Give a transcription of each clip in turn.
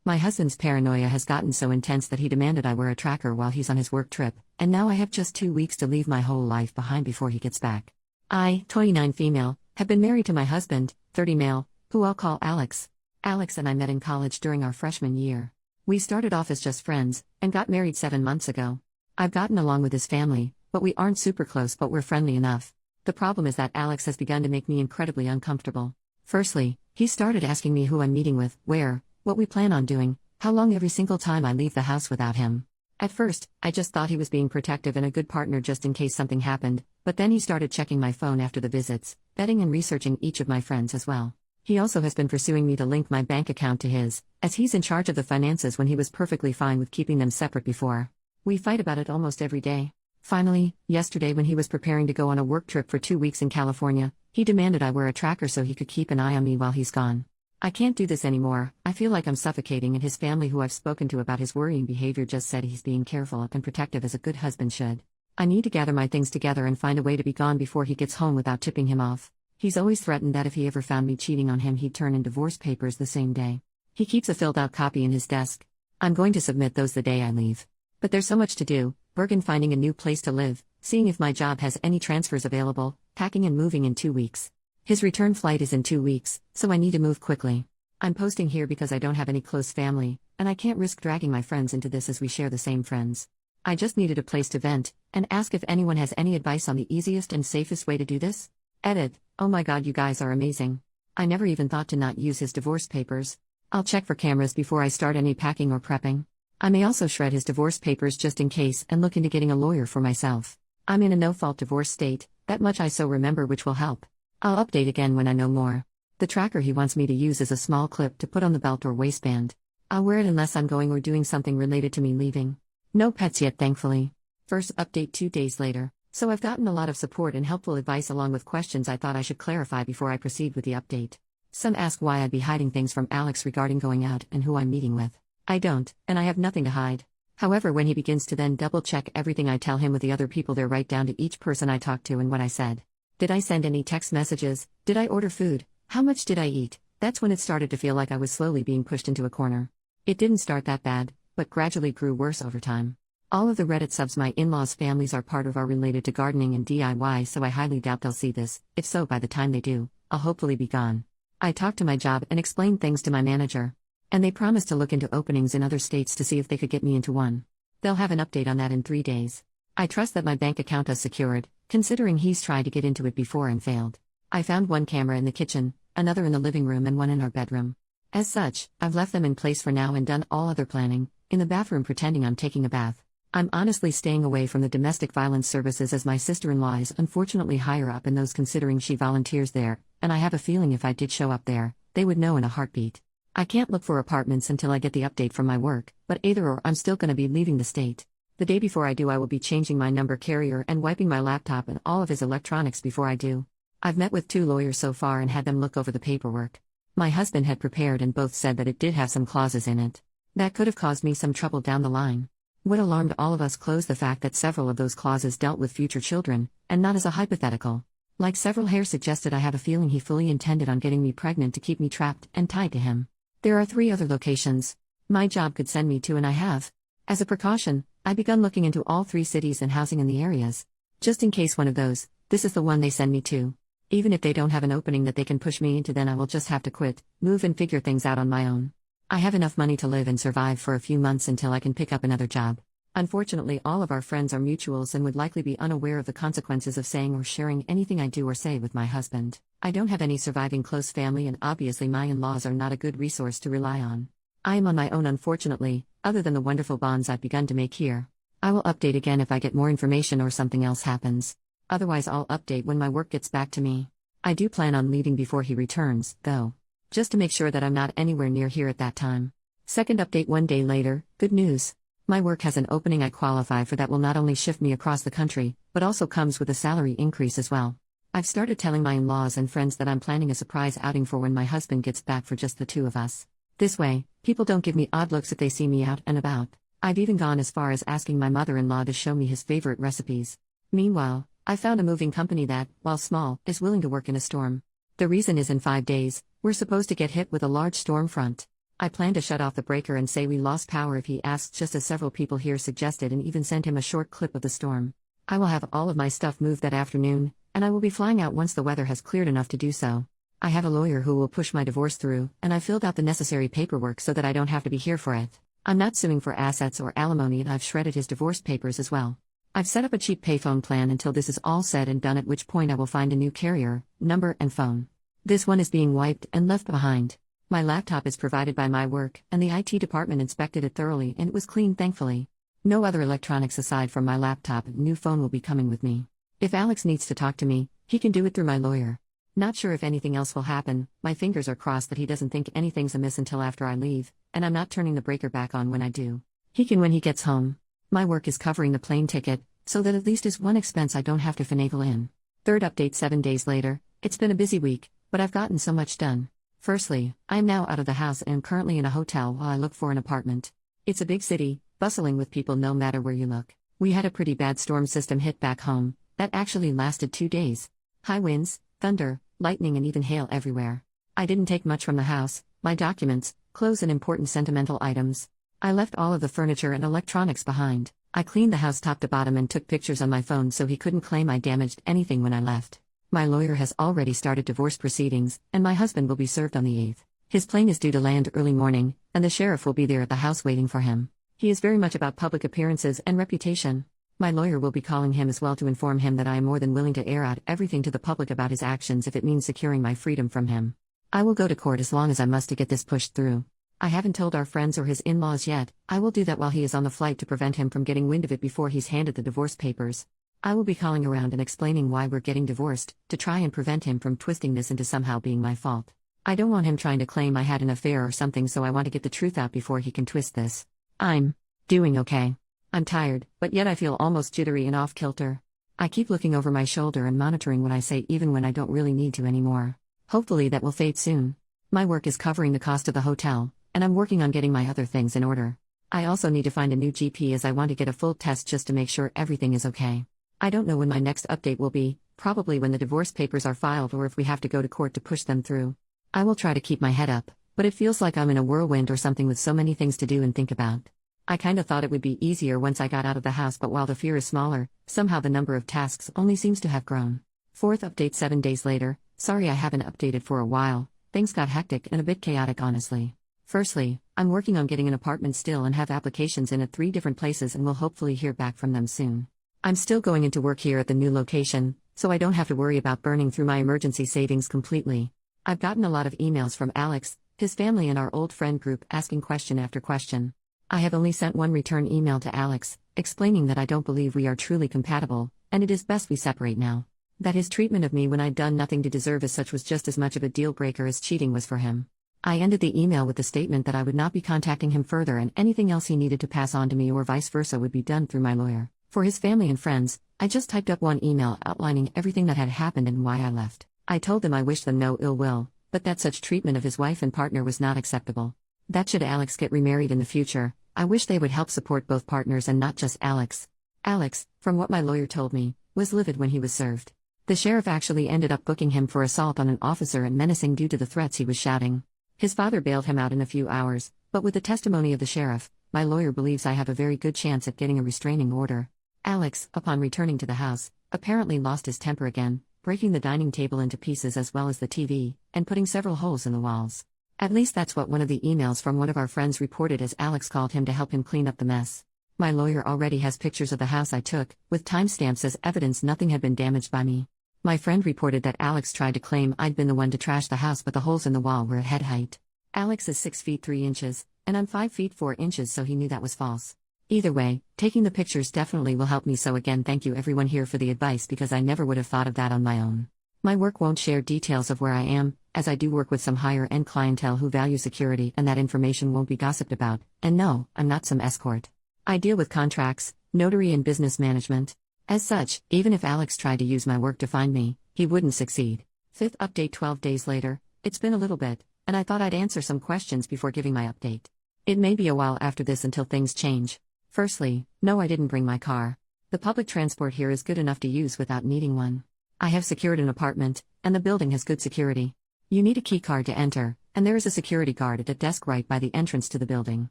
My husband's paranoia has gotten so intense that he demanded I wear a tracker while he's on his work trip, and now I have just 2 weeks to leave my whole life behind before he gets back. I, 29 female, have been married to my husband, 30 male, who I'll call Alex. Alex and I met in college during our freshman year. We started off as just friends, and got married 7 months ago. I've gotten along with his family, but we aren't super close, but we're friendly enough. The problem is that Alex has begun to make me incredibly uncomfortable. Firstly, he started asking me who I'm meeting with, where, what we plan on doing, how long every single time I leave the house without him. At first, I just thought he was being protective and a good partner just in case something happened, but then he started checking my phone after the visits, vetting and researching each of my friends as well. He also has been pursuing me to link my bank account to his, as he's in charge of the finances when he was perfectly fine with keeping them separate before. We fight about it almost every day. Finally, yesterday when he was preparing to go on a work trip for 2 weeks in California, he demanded I wear a tracker so he could keep an eye on me while he's gone. I can't do this anymore. I feel like I'm suffocating, and his family, who I've spoken to about his worrying behavior, just said he's being careful and protective as a good husband should. I need to gather my things together and find a way to be gone before he gets home without tipping him off. He's always threatened that if he ever found me cheating on him, he'd turn in divorce papers the same day. He keeps a filled-out copy in his desk. I'm going to submit those the day I leave. But there's so much to do: Bergen, finding a new place to live, seeing if my job has any transfers available, packing and moving in 2 weeks. His return flight is in 2 weeks, so I need to move quickly. I'm posting here because I don't have any close family, and I can't risk dragging my friends into this as we share the same friends. I just needed a place to vent, and ask if anyone has any advice on the easiest and safest way to do this. Edit. Oh my god, you guys are amazing. I never even thought to not use his divorce papers. I'll check for cameras before I start any packing or prepping. I may also shred his divorce papers just in case and look into getting a lawyer for myself. I'm in a no-fault divorce state, that much I so remember, which will help. I'll update again when I know more. The tracker he wants me to use is a small clip to put on the belt or waistband. I'll wear it unless I'm going or doing something related to me leaving. No pets yet, thankfully. First update 2 days later. So I've gotten a lot of support and helpful advice along with questions I thought I should clarify before I proceed with the update. Some ask why I'd be hiding things from Alex regarding going out and who I'm meeting with. I don't, and I have nothing to hide. However, when he begins to then double-check everything I tell him with the other people there, right down to each person I talked to and what I said. Did I send any text messages? Did I order food? How much did I eat? That's when it started to feel like I was slowly being pushed into a corner. It didn't start that bad, but gradually grew worse over time. All of the Reddit subs my in-laws' families are part of are related to gardening and DIY, so I highly doubt they'll see this. If so, by the time they do, I'll hopefully be gone. I talked to my job and explained things to my manager. And they promised to look into openings in other states to see if they could get me into one. They'll have an update on that in 3 days. I trust that my bank account is secured, considering he's tried to get into it before and failed. I found one camera in the kitchen, another in the living room, and one in our bedroom. As such, I've left them in place for now and done all other planning, in the bathroom pretending I'm taking a bath. I'm honestly staying away from the domestic violence services as my sister-in-law is unfortunately higher up in those, considering she volunteers there, and I have a feeling if I did show up there, they would know in a heartbeat. I can't look for apartments until I get the update from my work, but either or, I'm still going to be leaving the state. The day before I do, I will be changing my number carrier and wiping my laptop and all of his electronics before I do. I've met with 2 lawyers so far and had them look over the paperwork. My husband had prepared and both said that it did have some clauses in it that could have caused me some trouble down the line. What alarmed all of us closed the fact that several of those clauses dealt with future children, and not as a hypothetical. Like several here suggested, I have a feeling he fully intended on getting me pregnant to keep me trapped and tied to him. There are 3 other locations my job could send me to, and I have. As a precaution, I begun looking into all 3 cities and housing in the areas. Just in case one of those, this is the one they send me to. Even if they don't have an opening that they can push me into, then I will just have to quit, move and figure things out on my own. I have enough money to live and survive for a few months until I can pick up another job. Unfortunately, all of our friends are mutuals and would likely be unaware of the consequences of saying or sharing anything I do or say with my husband. I don't have any surviving close family, and obviously my in-laws are not a good resource to rely on. I am on my own, unfortunately, other than the wonderful bonds I've begun to make here. I will update again if I get more information or something else happens. Otherwise, I'll update when my work gets back to me. I do plan on leaving before he returns, though, just to make sure that I'm not anywhere near here at that time. Second update 1 day later. Good news. My work has an opening I qualify for that will not only shift me across the country, but also comes with a salary increase as well. I've started telling my in-laws and friends that I'm planning a surprise outing for when my husband gets back for just the 2 of us. This way, people don't give me odd looks if they see me out and about. I've even gone as far as asking my mother-in-law to show me his favorite recipes. Meanwhile, I found a moving company that, while small, is willing to work in a storm. The reason is in 5 days, we're supposed to get hit with a large storm front. I plan to shut off the breaker and say we lost power if he asks, just as several people here suggested, and even sent him a short clip of the storm. I will have all of my stuff moved that afternoon, and I will be flying out once the weather has cleared enough to do so. I have a lawyer who will push my divorce through, and I filled out the necessary paperwork so that I don't have to be here for it. I'm not suing for assets or alimony, and I've shredded his divorce papers as well. I've set up a cheap payphone plan until this is all said and done, at which point I will find a new carrier, number, and phone. This one is being wiped and left behind. My laptop is provided by my work, and the IT department inspected it thoroughly and it was clean, thankfully. No other electronics aside from my laptop. New phone will be coming with me. If Alex needs to talk to me, he can do it through my lawyer. Not sure if anything else will happen. My fingers are crossed that he doesn't think anything's amiss until after I leave, and I'm not turning the breaker back on when I do. He can when he gets home. My work is covering the plane ticket, so that at least is one expense I don't have to finagle in. Third update 7 days later. It's been a busy week, but I've gotten so much done. Firstly, I am now out of the house and am currently in a hotel while I look for an apartment. It's a big city, bustling with people no matter where you look. We had a pretty bad storm system hit back home, that actually lasted 2 days. High winds, thunder, lightning, and even hail everywhere. I didn't take much from the house: my documents, clothes, and important sentimental items. I left all of the furniture and electronics behind. I cleaned the house top to bottom and took pictures on my phone so he couldn't claim I damaged anything when I left. My lawyer has already started divorce proceedings, and my husband will be served on the 8th. His plane is due to land early morning, and the sheriff will be there at the house waiting for him. He is very much about public appearances and reputation. My lawyer will be calling him as well to inform him that I am more than willing to air out everything to the public about his actions if it means securing my freedom from him. I will go to court as long as I must to get this pushed through. I haven't told our friends or his in-laws yet. I will do that while he is on the flight to prevent him from getting wind of it before he's handed the divorce papers. I will be calling around and explaining why we're getting divorced, to try and prevent him from twisting this into somehow being my fault. I don't want him trying to claim I had an affair or something, so I want to get the truth out before he can twist this. I'm doing okay. I'm tired, but yet I feel almost jittery and off-kilter. I keep looking over my shoulder and monitoring what I say even when I don't really need to anymore. Hopefully that will fade soon. My work is covering the cost of the hotel, and I'm working on getting my other things in order. I also need to find a new GP as I want to get a full test just to make sure everything is okay. I don't know when my next update will be, probably when the divorce papers are filed or if we have to go to court to push them through. I will try to keep my head up, but it feels like I'm in a whirlwind or something with so many things to do and think about. I kinda thought it would be easier once I got out of the house, but while the fear is smaller, somehow the number of tasks only seems to have grown. Fourth update 7 days later. Sorry I haven't updated for a while. Things got hectic and a bit chaotic, honestly. Firstly, I'm working on getting an apartment still and have applications in at 3 different places and will hopefully hear back from them soon. I'm still going into work here at the new location, so I don't have to worry about burning through my emergency savings completely. I've gotten a lot of emails from Alex, his family, and our old friend group asking question after question. I have only sent one return email to Alex, explaining that I don't believe we are truly compatible, and it is best we separate now. That his treatment of me when I'd done nothing to deserve as such was just as much of a deal breaker as cheating was for him. I ended the email with the statement that I would not be contacting him further, and anything else he needed to pass on to me or vice versa would be done through my lawyer. For his family and friends, I just typed up one email outlining everything that had happened and why I left. I told them I wished them no ill will, but that such treatment of his wife and partner was not acceptable. That should Alex get remarried in the future, I wish they would help support both partners and not just Alex. Alex, from what my lawyer told me, was livid when he was served. The sheriff actually ended up booking him for assault on an officer and menacing due to the threats he was shouting. His father bailed him out in a few hours, but with the testimony of the sheriff, my lawyer believes I have a very good chance at getting a restraining order. Alex, upon returning to the house, apparently lost his temper again, breaking the dining table into pieces as well as the TV, and putting several holes in the walls. At least that's what one of the emails from one of our friends reported, as Alex called him to help him clean up the mess. My lawyer already has pictures of the house I took, with timestamps as evidence nothing had been damaged by me. My friend reported that Alex tried to claim I'd been the one to trash the house, but the holes in the wall were at head height. Alex is 6 feet 3 inches, and I'm 5 feet 4 inches, so he knew that was false. Either way, taking the pictures definitely will help me, so again thank you everyone here for the advice, because I never would have thought of that on my own. My work won't share details of where I am, as I do work with some higher-end clientele who value security, and that information won't be gossiped about. And no, I'm not some escort. I deal with contracts, notary, and business management. As such, even if Alex tried to use my work to find me, he wouldn't succeed. Fifth update 12 days later. It's been a little bit, and I thought I'd answer some questions before giving my update. It may be a while after this until things change. Firstly, no, I didn't bring my car. The public transport here is good enough to use without needing one. I have secured an apartment, and the building has good security. You need a key card to enter, and there is a security guard at a desk right by the entrance to the building.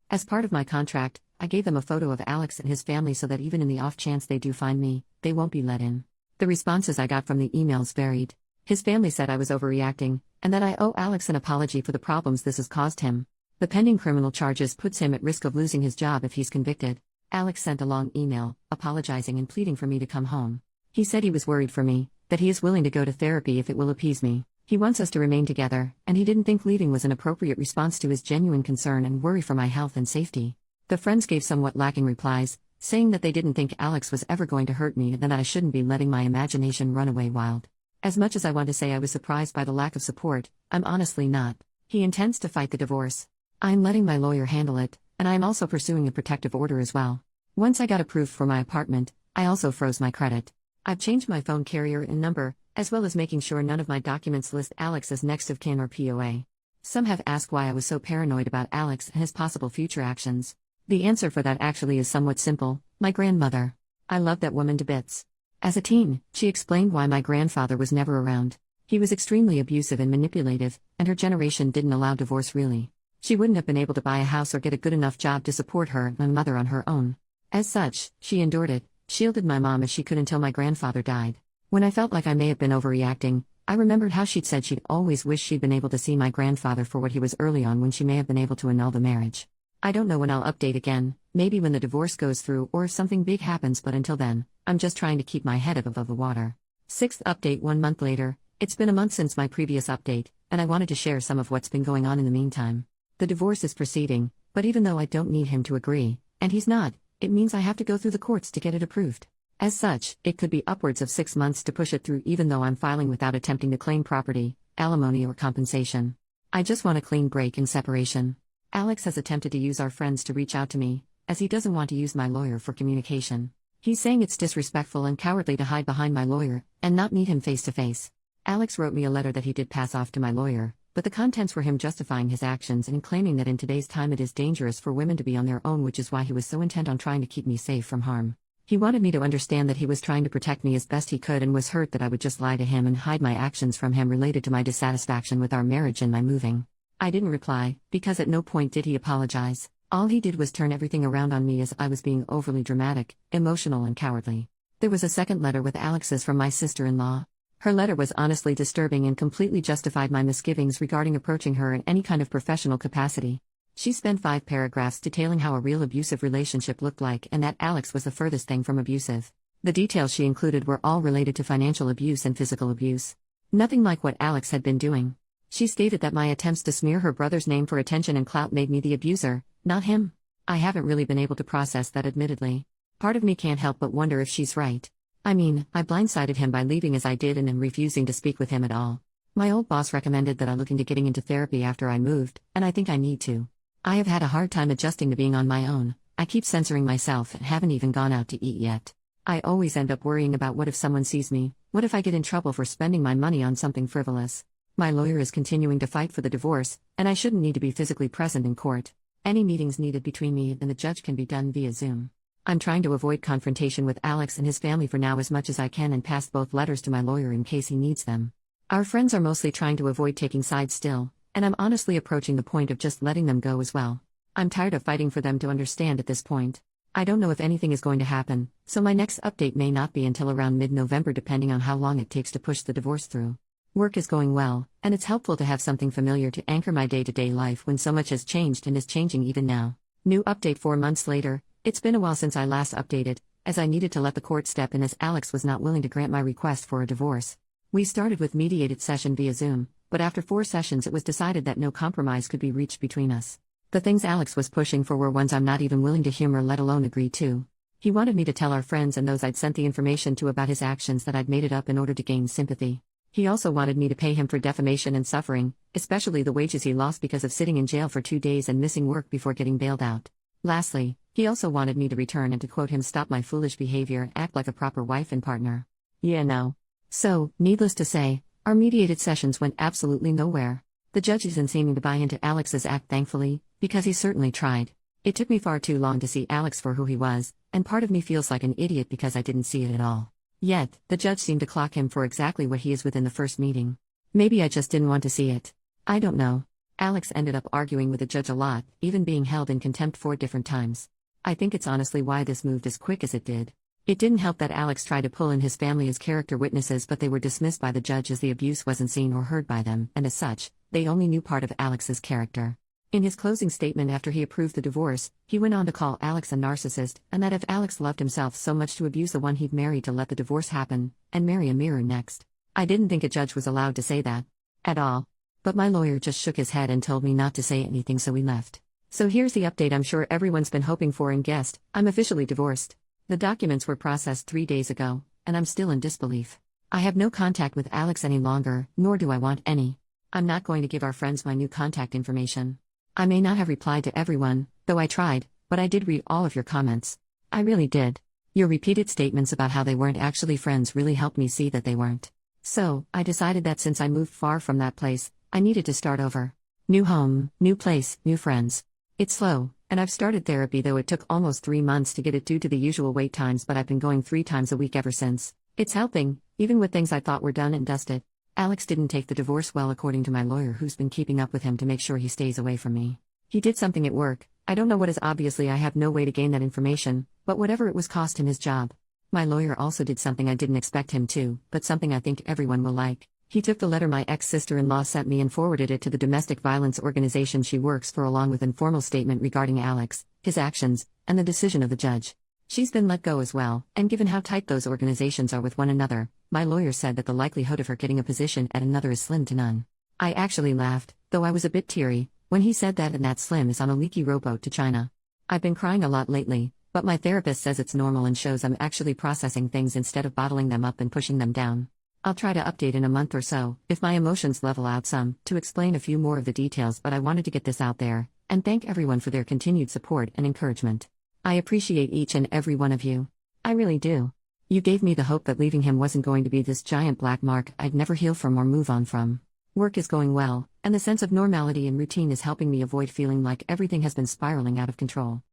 As part of my contract, I gave them a photo of Alex and his family so that even in the off chance they do find me, they won't be let in. The responses I got from the emails varied. His family said I was overreacting, and that I owe Alex an apology for the problems this has caused him. The pending criminal charges puts him at risk of losing his job if he's convicted. Alex sent a long email, apologizing and pleading for me to come home. He said he was worried for me, that he is willing to go to therapy if it will appease me. He wants us to remain together, and he didn't think leaving was an appropriate response to his genuine concern and worry for my health and safety. The friends gave somewhat lacking replies, saying that they didn't think Alex was ever going to hurt me and that I shouldn't be letting my imagination run away wild. As much as I want to say I was surprised by the lack of support, I'm honestly not. He intends to fight the divorce. I'm letting my lawyer handle it, and I'm also pursuing a protective order as well. Once I got approved for my apartment, I also froze my credit. I've changed my phone carrier and number, as well as making sure none of my documents list Alex as next of kin or POA. Some have asked why I was so paranoid about Alex and his possible future actions. The answer for that actually is somewhat simple: my grandmother. I love that woman to bits. As a teen, she explained why my grandfather was never around. He was extremely abusive and manipulative, and her generation didn't allow divorce really. She wouldn't have been able to buy a house or get a good enough job to support her and my mother on her own. As such, she endured it, shielded my mom as she could until my grandfather died. When I felt like I may have been overreacting, I remembered how she'd said she'd always wished she'd been able to see my grandfather for what he was early on when she may have been able to annul the marriage. I don't know when I'll update again, maybe when the divorce goes through or if something big happens, but until then, I'm just trying to keep my head above the water. 6th update 1 month later. It's been a month since my previous update, and I wanted to share some of what's been going on in the meantime. The divorce is proceeding, but even though I don't need him to agree, and he's not, it means I have to go through the courts to get it approved. As such, it could be upwards of 6 months to push it through even though I'm filing without attempting to claim property, alimony or compensation. I just want a clean break and separation. Alex has attempted to use our friends to reach out to me, as he doesn't want to use my lawyer for communication. He's saying it's disrespectful and cowardly to hide behind my lawyer, and not meet him face to face. Alex wrote me a letter that he did pass off to my lawyer, but the contents were him justifying his actions and claiming that in today's time it is dangerous for women to be on their own, which is why he was so intent on trying to keep me safe from harm. He wanted me to understand that he was trying to protect me as best he could and was hurt that I would just lie to him and hide my actions from him related to my dissatisfaction with our marriage and my moving. I didn't reply, because at no point did he apologize. All he did was turn everything around on me as I was being overly dramatic, emotional and cowardly. There was a second letter with Alex's from my sister-in-law. Her letter was honestly disturbing and completely justified my misgivings regarding approaching her in any kind of professional capacity. She spent 5 paragraphs detailing how a real abusive relationship looked like and that Alex was the furthest thing from abusive. The details she included were all related to financial abuse and physical abuse. Nothing like what Alex had been doing. She stated that my attempts to smear her brother's name for attention and clout made me the abuser, not him. I haven't really been able to process that, admittedly. Part of me can't help but wonder if she's right. I mean, I blindsided him by leaving as I did and refusing to speak with him at all. My old boss recommended that I look into getting into therapy after I moved, and I think I need to. I have had a hard time adjusting to being on my own. I keep censoring myself and haven't even gone out to eat yet. I always end up worrying about what if someone sees me, what if I get in trouble for spending my money on something frivolous. My lawyer is continuing to fight for the divorce, and I shouldn't need to be physically present in court. Any meetings needed between me and the judge can be done via Zoom. I'm trying to avoid confrontation with Alex and his family for now as much as I can and passed both letters to my lawyer in case he needs them. Our friends are mostly trying to avoid taking sides still, and I'm honestly approaching the point of just letting them go as well. I'm tired of fighting for them to understand at this point. I don't know if anything is going to happen, so my next update may not be until around mid-November depending on how long it takes to push the divorce through. Work is going well, and it's helpful to have something familiar to anchor my day-to-day life when so much has changed and is changing even now. New update 4 months later. It's been a while since I last updated, as I needed to let the court step in as Alex was not willing to grant my request for a divorce. We started with mediated session via Zoom, but after 4 sessions it was decided that no compromise could be reached between us. The things Alex was pushing for were ones I'm not even willing to humor, let alone agree to. He wanted me to tell our friends and those I'd sent the information to about his actions that I'd made it up in order to gain sympathy. He also wanted me to pay him for defamation and suffering, especially the wages he lost because of sitting in jail for 2 days and missing work before getting bailed out. Lastly, he also wanted me to return and to quote him, stop my foolish behavior and act like a proper wife and partner. Yeah, no. So, needless to say, our mediated sessions went absolutely nowhere. The judge isn't seeming to buy into Alex's act, thankfully, because he certainly tried. It took me far too long to see Alex for who he was, and part of me feels like an idiot because I didn't see it at all. Yet, the judge seemed to clock him for exactly what he is within the first meeting. Maybe I just didn't want to see it. I don't know. Alex ended up arguing with the judge a lot, even being held in contempt 4 different times. I think it's honestly why this moved as quick as it did. It didn't help that Alex tried to pull in his family as character witnesses, but they were dismissed by the judge as the abuse wasn't seen or heard by them, and as such, they only knew part of Alex's character. In his closing statement after he approved the divorce, he went on to call Alex a narcissist, and that if Alex loved himself so much to abuse the one he'd married to let the divorce happen, and marry a mirror next. I didn't think a judge was allowed to say that. At all. But my lawyer just shook his head and told me not to say anything, so we left. So here's the update I'm sure everyone's been hoping for and guessed: I'm officially divorced. The documents were processed 3 days ago, and I'm still in disbelief. I have no contact with Alex any longer, nor do I want any. I'm not going to give our friends my new contact information. I may not have replied to everyone, though I tried, but I did read all of your comments. I really did. Your repeated statements about how they weren't actually friends really helped me see that they weren't. So, I decided that since I moved far from that place, I needed to start over. New home, new place, new friends. It's slow, and I've started therapy, though it took almost 3 months to get it due to the usual wait times, but I've been going 3 times a week ever since. It's helping, even with things I thought were done and dusted. Alex didn't take the divorce well, according to my lawyer, who's been keeping up with him to make sure he stays away from me. He did something at work. I don't know what is. Obviously I have no way to gain that information, but whatever it was cost him his job. My lawyer also did something I didn't expect him to, but something I think everyone will like. He took the letter my ex-sister-in-law sent me and forwarded it to the domestic violence organization she works for, along with an informal statement regarding Alex, his actions, and the decision of the judge. She's been let go as well, and given how tight those organizations are with one another, my lawyer said that the likelihood of her getting a position at another is slim to none. I actually laughed, though I was a bit teary, when he said that, and that Slim is on a leaky rowboat to China. I've been crying a lot lately, but my therapist says it's normal and shows I'm actually processing things instead of bottling them up and pushing them down. I'll try to update in a month or so, if my emotions level out some, to explain a few more of the details, but I wanted to get this out there, and thank everyone for their continued support and encouragement. I appreciate each and every one of you. I really do. You gave me the hope that leaving him wasn't going to be this giant black mark I'd never heal from or move on from. Work is going well, and the sense of normality and routine is helping me avoid feeling like everything has been spiraling out of control.